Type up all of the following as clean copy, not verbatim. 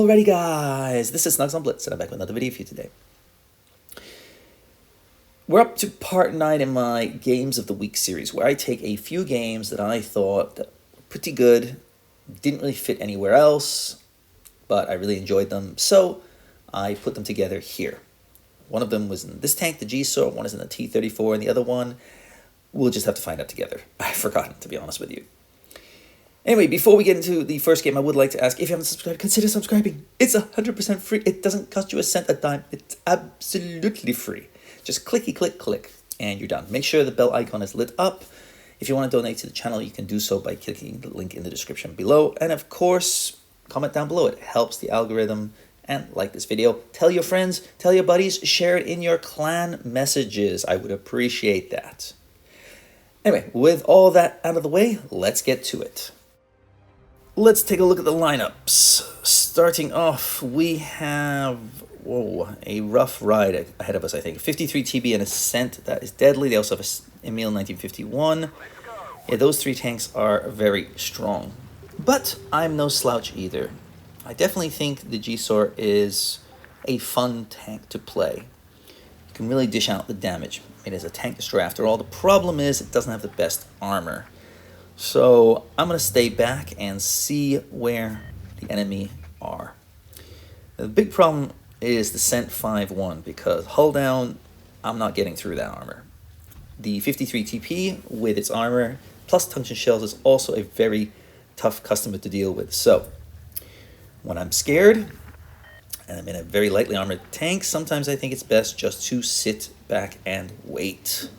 Alrighty guys, this is snugsonblitz and I'm back with another video for you today. We're up to part 9 in my Games of the Week series, where I take a few games that I thought that were pretty good, didn't really fit anywhere else, but I really enjoyed them, so I put them together here. One of them was in this tank, the G-Sword, one is in the T-34, and the other one, we'll just have to find out together. I've forgotten, to be honest with you. Anyway, before we get into the first game, I would like to ask, if you haven't subscribed, consider subscribing. It's 100% free. It doesn't cost you a cent a dime. It's absolutely free. Just clicky click click and you're done. Make sure the bell icon is lit up. If you want to donate to the channel, you can do so by clicking the link in the description below. And of course, comment down below. It helps the algorithm. And like this video. Tell your friends, tell your buddies, share it in your clan messages. I would appreciate that. Anyway, with all that out of the way, let's get to it. Let's take a look at the lineups. Starting off, we have a rough ride ahead of us, I think. 53 TB and Ascent, that is deadly. They also have Emil 1951. Yeah, those three tanks are very strong. But I'm no slouch either. I definitely think the G-Sword is a fun tank to play. You can really dish out the damage. It is a tank destroyer after all. The problem is it doesn't have the best armor. So I'm going to stay back and see where the enemy are. The big problem is the Cent 5-1, because hull down, I'm not getting through that armor. The 53 TP with its armor plus tungsten shells is also a very tough customer to deal with. So when I'm scared and I'm in a very lightly armored tank, sometimes I think it's best just to sit back and wait.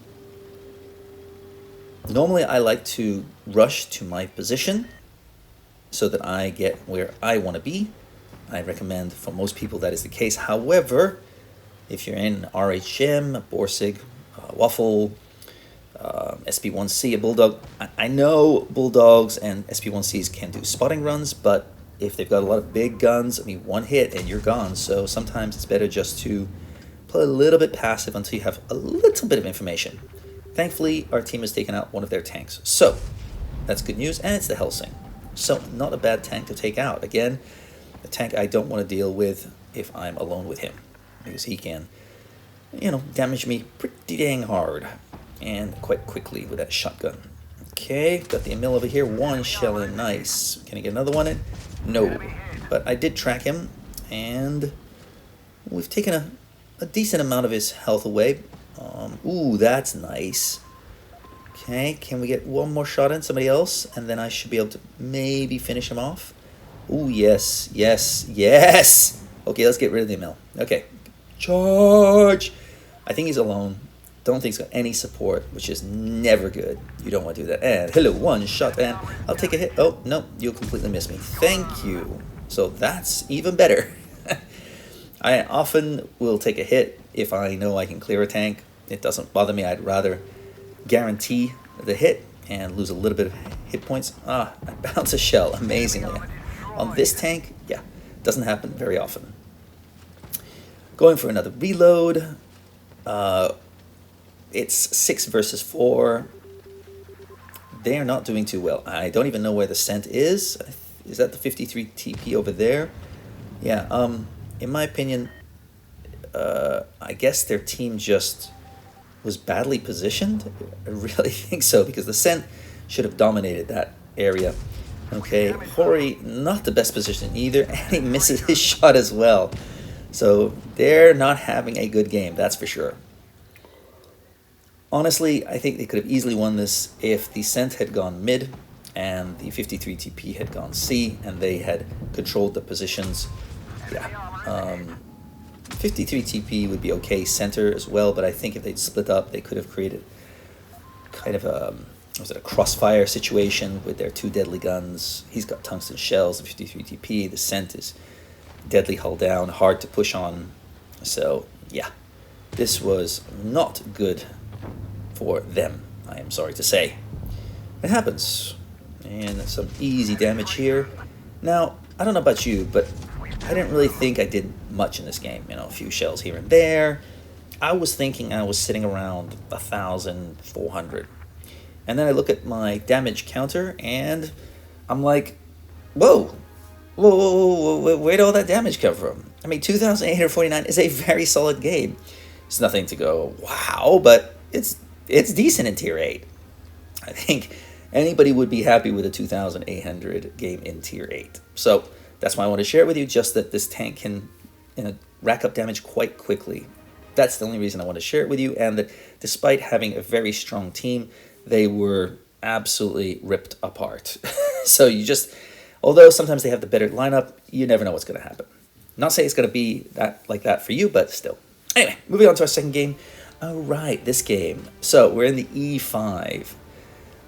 Normally, I like to rush to my position so that I get where I want to be. I recommend for most people that is the case. However, if you're in RHM, Borsig, Waffle, SP1C, a Bulldog, I know Bulldogs and SP1Cs can do spotting runs, but if they've got a lot of big guns, I mean, one hit and you're gone. So sometimes it's better just to play a little bit passive until you have a little bit of information. Thankfully, our team has taken out one of their tanks. So, that's good news, and it's the Helsing. So, not a bad tank to take out. Again, a tank I don't want to deal with if I'm alone with him, because he can, damage me pretty dang hard, and quite quickly with that shotgun. Okay, got the Emil over here, one shell in, nice. Can I get another one in? No, but I did track him, and we've taken a decent amount of his health away. Ooh, that's nice. Okay, can we get one more shot in, somebody else? And then I should be able to maybe finish him off. Ooh, yes, yes, yes! Okay, let's get rid of the Emil. Okay, charge! I think he's alone. Don't think he's got any support, which is never good. You don't want to do that. And hello, one shot, and I'll take a hit. Oh, no, you'll completely miss me. Thank you. So that's even better. I often will take a hit if I know I can clear a tank. It doesn't bother me. I'd rather guarantee the hit and lose a little bit of hit points. I bounce a shell amazingly. On this tank, yeah, doesn't happen very often. Going for another reload. It's 6 versus 4. They are not doing too well. I don't even know where the Cent is. Is that the 53 TP over there? Yeah, in my opinion, I guess their team just was badly positioned. I really think so, because the Cent should have dominated that area. Okay, Hori, not the best position either, and he misses his shot as well. So they're not having a good game, that's for sure. Honestly, I think they could have easily won this if the Cent had gone mid and the 53 TP had gone C and they had controlled the positions. Yeah. 53 TP would be okay center as well, but I think if they'd split up, they could have created kind of a crossfire situation with their two deadly guns. He's got tungsten shells and 53 TP. The Cent is deadly hull down, hard to push on. So, yeah, this was not good for them, I am sorry to say. It happens. And some easy damage here. Now, I don't know about you, but I didn't really think I did much in this game. A few shells here and there. I was thinking I was sitting around 1,400. And then I look at my damage counter and I'm like, whoa, Where'd all that damage come from? I mean, 2,849 is a very solid game. It's nothing to go, wow, but it's decent in Tier 8. I think anybody would be happy with a 2,800 game in Tier 8. So that's why I want to share it with you, just that this tank can rack up damage quite quickly. That's the only reason I want to share it with you, and that despite having a very strong team, they were absolutely ripped apart. So you just, although sometimes they have the better lineup, you never know what's going to happen. Not saying it's going to be like that for you, but still. Anyway, moving on to our second game. All right, this game. So we're in the E5.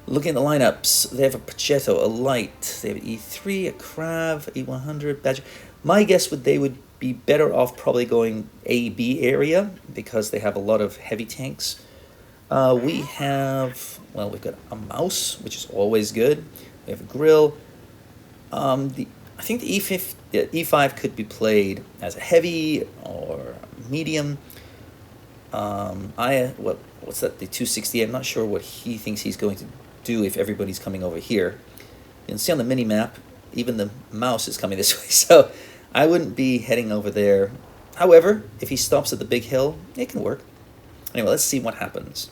Looking at the lineups, they have a Pachetto, a Light, they have an E3, a Krav, E100, Badger. My guess they would be better off probably going A-B area because they have a lot of heavy tanks. We've got a Mouse, which is always good. We have a Grill. I think the E5 could be played as a heavy or medium. What's that? The 260. I'm not sure what he thinks he's going to do if everybody's coming over here. You can see on the mini map, even the Mouse is coming this way. So I wouldn't be heading over there. However, if he stops at the big hill, it can work. Anyway, let's see what happens.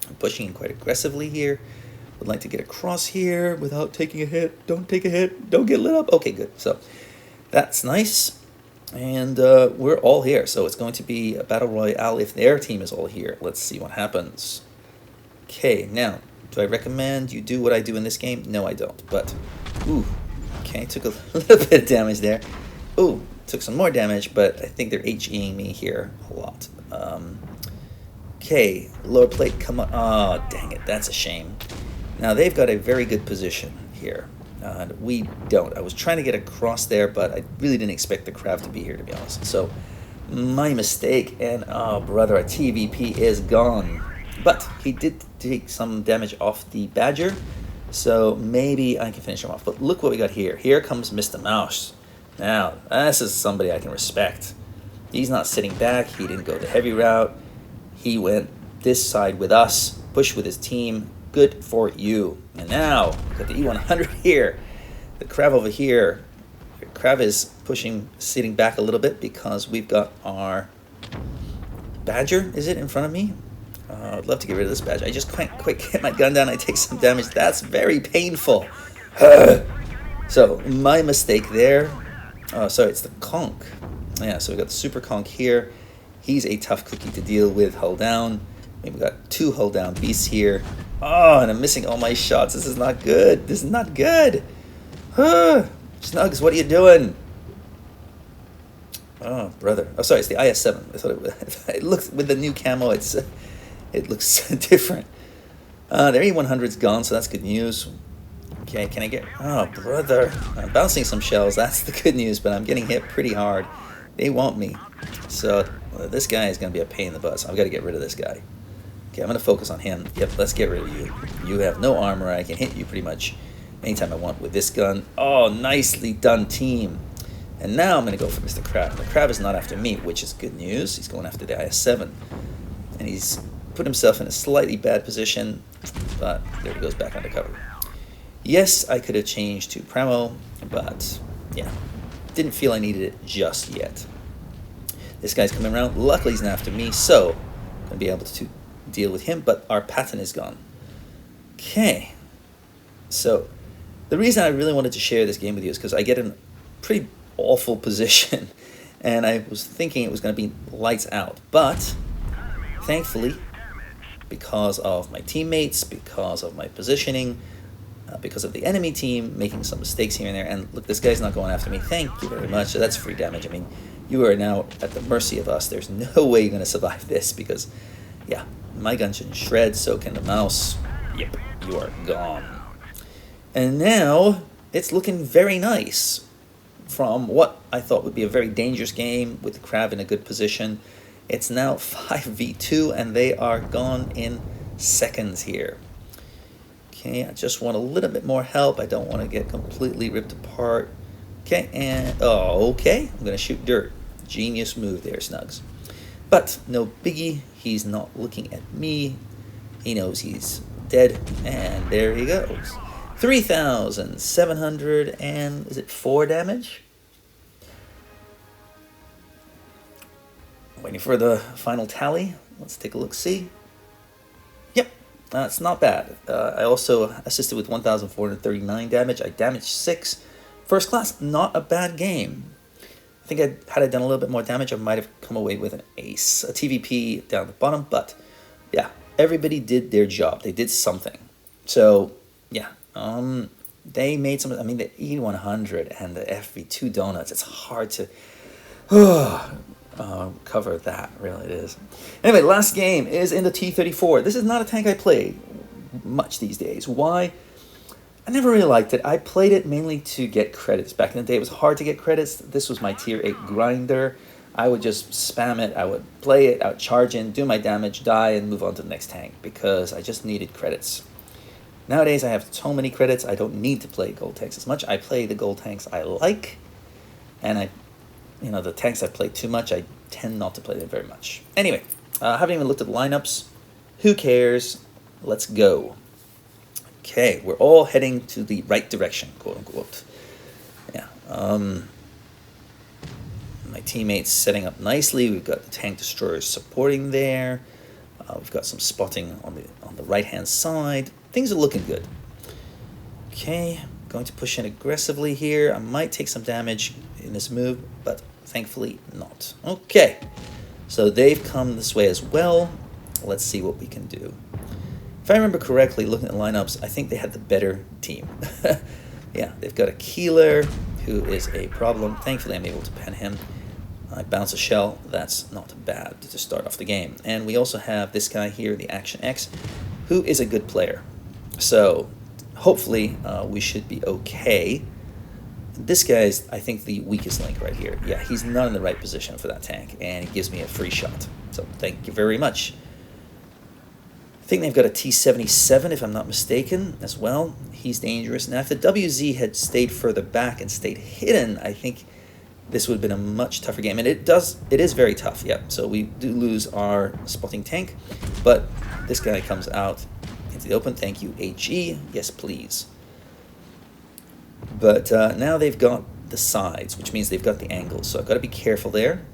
I'm pushing in quite aggressively here. Would like to get across here without taking a hit. Don't take a hit. Don't get lit up. Okay, good. So that's nice. And we're all here. So it's going to be a battle royale if their team is all here. Let's see what happens. Okay, now, do I recommend you do what I do in this game? No, I don't. But, ooh, okay, took a little bit of damage there. Ooh, took some more damage, but I think they're HEing me here a lot. Okay, lower plate, come on. Oh, dang it, that's a shame. Now, they've got a very good position here. We don't. I was trying to get across there, but I really didn't expect the Krav to be here, to be honest. So, my mistake, and oh, brother, our TVP is gone. But he did take some damage off the Badger, so maybe I can finish him off. But look what we got here. Here comes Mr. Mouse. Now, this is somebody I can respect. He's not sitting back. He didn't go the heavy route. He went this side with us, pushed with his team. Good for you. And now, got the E100 here. The Krav over here. The Krav is pushing, sitting back a little bit because we've got our Badger, is it, in front of me? I'd love to get rid of this Badger. I just can't quite get my gun down. I take some damage. That's very painful. So, my mistake there. Oh, sorry, it's the Conk. Yeah, so we got the Super Conk here. He's a tough cookie to deal with. Hull down. We've got two hull down beasts here. Oh, and I'm missing all my shots. This is not good. This is not good. Snugs, what are you doing? Oh, brother. Oh, sorry, it's the IS-7. I thought it looks, with the new camo, it looks different. Their E100's gone, so that's good news. Okay, can I get... Oh, brother. I'm bouncing some shells. That's the good news, but I'm getting hit pretty hard. They want me. So this guy is going to be a pain in the butt, so I've got to get rid of this guy. Okay, I'm going to focus on him. Yep, let's get rid of you. You have no armor. I can hit you pretty much anytime I want with this gun. Oh, nicely done, team. And now I'm going to go for Mr. Krav. The Krav is not after me, which is good news. He's going after the IS-7. And he's put himself in a slightly bad position, but there he goes back undercover. Yes, I could have changed to Premo, but yeah, didn't feel I needed it just yet. This guy's coming around. Luckily, he's not after me, so I'm going to be able to deal with him, but our pattern is gone. Okay, so the reason I really wanted to share this game with you is because I get in a pretty awful position, and I was thinking it was going to be lights out, but thankfully, because of my teammates, because of my positioning, because of the enemy team making some mistakes here and there, and look, this guy's not going after me. Thank you very much. So that's free damage. I mean, you are now at the mercy of us. There's no way you're going to survive this because, yeah, my gun should shred, so can the Mouse. Yep, you are gone. And now it's looking very nice from what I thought would be a very dangerous game with the Krav in a good position. It's now 5v2, and they are gone in seconds here. Okay, I just want a little bit more help. I don't want to get completely ripped apart. Okay, and okay, I'm going to shoot dirt. Genius move there, Snugs. But no biggie, he's not looking at me. He knows he's dead, and there he goes. 3,700 and is it 4 damage? Waiting for the final tally. Let's take a look, see. Yep, that's not bad. I also assisted with 1,439 damage. I damaged 6. First class, not a bad game. I think had I done a little bit more damage, I might have come away with an ace. A TVP down the bottom, but yeah, everybody did their job. They did something. So, yeah, they made some, I mean, the E100 and the FV2 donuts, it's hard to cover that, really it is. Anyway, last game is in the T-34. This is not a tank I play much these days. Why? I never really liked it. I played it mainly to get credits. Back in the day, it was hard to get credits. This was my tier 8 grinder. I would just spam it. I would play it. I would charge in, do my damage, die, and move on to the next tank because I just needed credits. Nowadays, I have so many credits, I don't need to play gold tanks as much. I play the gold tanks I like, and the tanks I play too much, I tend not to play them very much. Anyway, I haven't even looked at the lineups. Who cares? Let's go. Okay, we're all heading to the right direction, quote unquote. Yeah. My teammates setting up nicely. We've got the tank destroyers supporting there. We've got some spotting on the right hand side. Things are looking good. Okay, going to push in aggressively here. I might take some damage in this move, but thankfully not. Okay, so they've come this way as well. Let's see what we can do. If I remember correctly, looking at the lineups, I think they had the better team. Yeah, they've got a Keeler, who is a problem. Thankfully, I'm able to pen him. I bounce a shell. That's not bad to start off the game. And we also have this guy here, the Action X, who is a good player. So hopefully we should be okay. This guy is, I think, the weakest link right here. Yeah, he's not in the right position for that tank, and he gives me a free shot. So thank you very much. I think they've got a T-77, if I'm not mistaken, as well. He's dangerous. Now, if the WZ had stayed further back and stayed hidden, I think this would have been a much tougher game. And it is very tough, yeah. So we do lose our spotting tank, but this guy comes out into the open. Thank you, HE. Yes, please. But now they've got the sides, which means they've got the angles. So I've got to be careful there.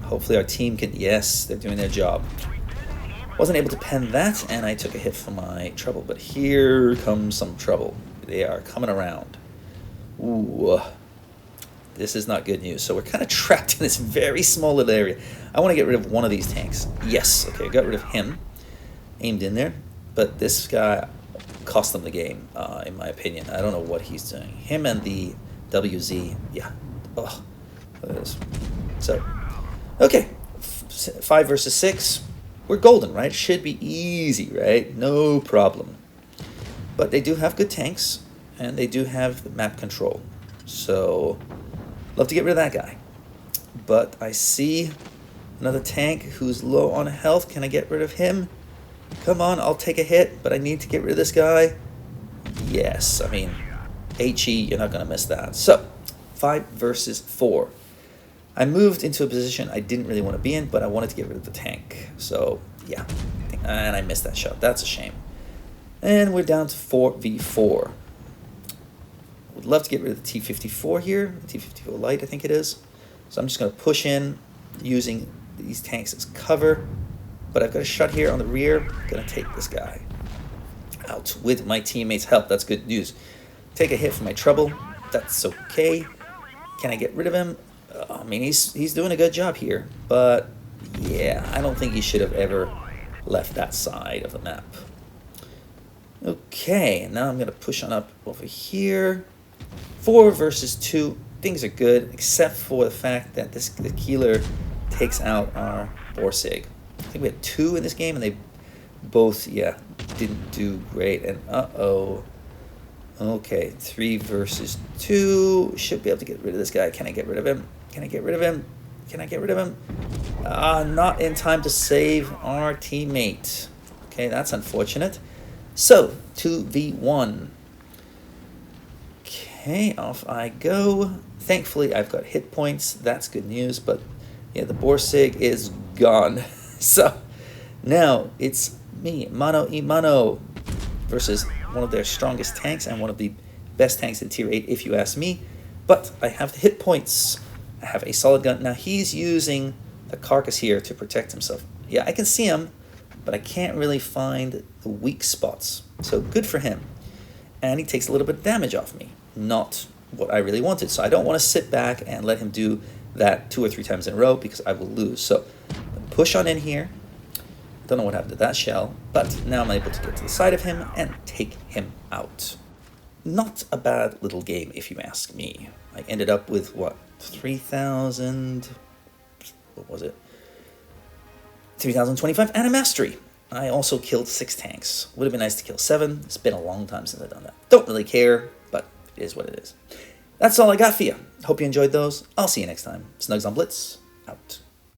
Hopefully our team can, yes, they're doing their job. Wasn't able to pen that, and I took a hit for my trouble. But here comes some trouble. They are coming around. Ooh, this is not good news. So we're kind of trapped in this very small little area. I want to get rid of one of these tanks. Yes, okay, got rid of him. Aimed in there. But this guy cost them the game, in my opinion. I don't know what he's doing. Him and the WZ, yeah. Oh, look at this. So, okay, 5 versus 6. We're golden, right? Should be easy, right? No problem. But they do have good tanks, and they do have the map control. So, love to get rid of that guy. But I see another tank who's low on health. Can I get rid of him? Come on, I'll take a hit, but I need to get rid of this guy. Yes, I mean, HE, you're not going to miss that. So, 5 versus 4. I moved into a position I didn't really want to be in, but I wanted to get rid of the tank. So, yeah. And I missed that shot. That's a shame. And we're down to 4v4. Would love to get rid of the T-54 here. T-54 Light, I think it is. So I'm just going to push in using these tanks as cover. But I've got a shot here on the rear. I'm going to take this guy out with my teammates' help. That's good news. Take a hit for my trouble. That's okay. Can I get rid of him? I mean, he's doing a good job here, but yeah, I don't think he should have ever left that side of the map. Okay, now I'm going to push on up over here. 4 versus 2. Things are good, except for the fact that the Keeler takes out our Borsig. I think we had 2 in this game, and they both, yeah, didn't do great. And uh-oh. Okay, 3 versus 2. Should be able to get rid of this guy. Can I get rid of him? Can I get rid of him? Can I get rid of him? Not in time to save our teammate. Okay, that's unfortunate. So, 2v1. Okay, off I go. Thankfully, I've got hit points. That's good news, but yeah, the Borsig is gone. So, now it's me, mano y mano, versus one of their strongest tanks and one of the best tanks in Tier 8 if you ask me. But I have the hit points. I have a solid gun. Now he's using the carcass here to protect himself. Yeah, I can see him, but I can't really find the weak spots. So good for him. And he takes a little bit of damage off me. Not what I really wanted. So I don't want to sit back and let him do that 2 or 3 times in a row because I will lose. So push on in here. Don't know what happened to that shell, but now I'm able to get to the side of him and take him out. Not a bad little game, if you ask me. I ended up with, what, 3,000... what was it? 3,025 and a mastery. I also killed 6 tanks. Would have been nice to kill 7. It's been a long time since I've done that. Don't really care, but it is what it is. That's all I got for you. Hope you enjoyed those. I'll see you next time. Snugs on Blitz, out.